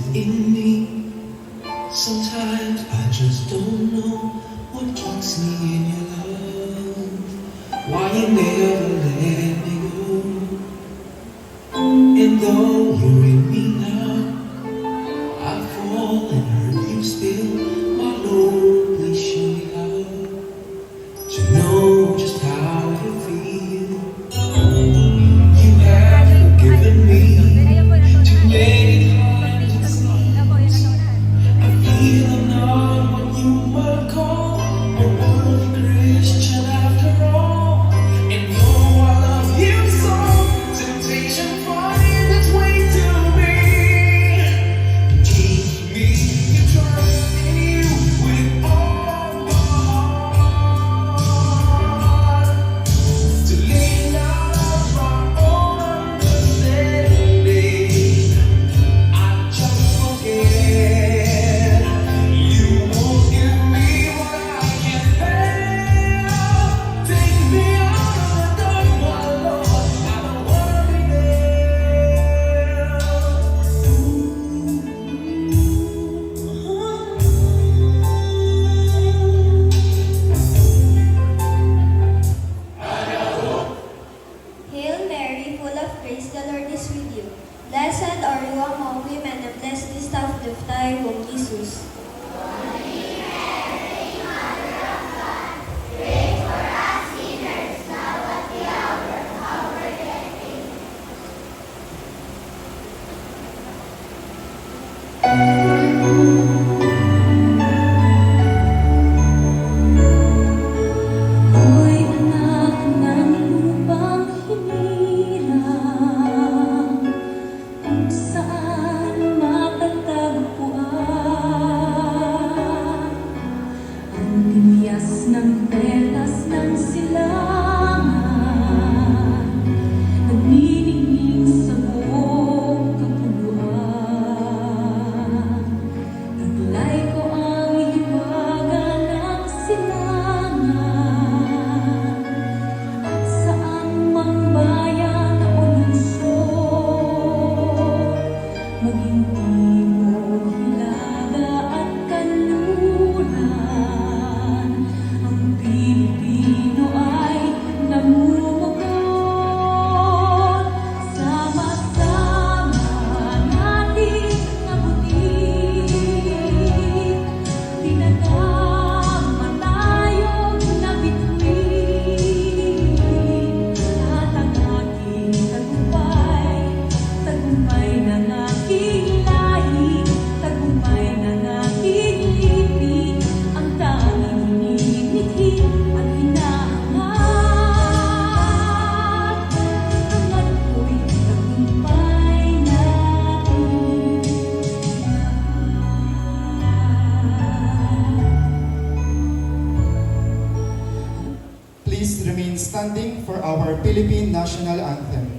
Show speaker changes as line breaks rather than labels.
within me. Sometimes I just don't know what keeps me in your love. Why you never let me go. And though you're in me now, I fall and hurt you still. My Lord, please show me how to know just how you feel. You have forgiven me too many times it seems. I feel I'm not what you might call a worthy Christian after all. And though I love you so, temptation finds its way to me. Teach me to trust in you with all my heart, to lean out of my own understanding. I just forget you won't give me what I can't bear. Take me out of the dark, my Lord. I don't wanna be
Hail Mary, full of grace, the Lord is with you. Blessed are you among women, and blessed is the fruit of thy womb, Jesus.
Ako'y anak ng lupang hinirang, kung saan matatagpuan ang timyas ng perlas ng silangan, naniningning sa buong kapuluan. Taglay ko ang hiwaga ng silangan, at saan mang bayan o lungsod, maging timog, hilaga at kanluran, ang Pilipino ay namumugot. Sama-sama nating abutin, tinagama tayong na bituin, at ang aking tagumpay, tagumpay ng aking lahi, tagumpay ng aking lipi, ang tanging hinihimiti at hinahangat. Ang ako'y tagumpay natin.
Please remain standing for our Philippine National Anthem.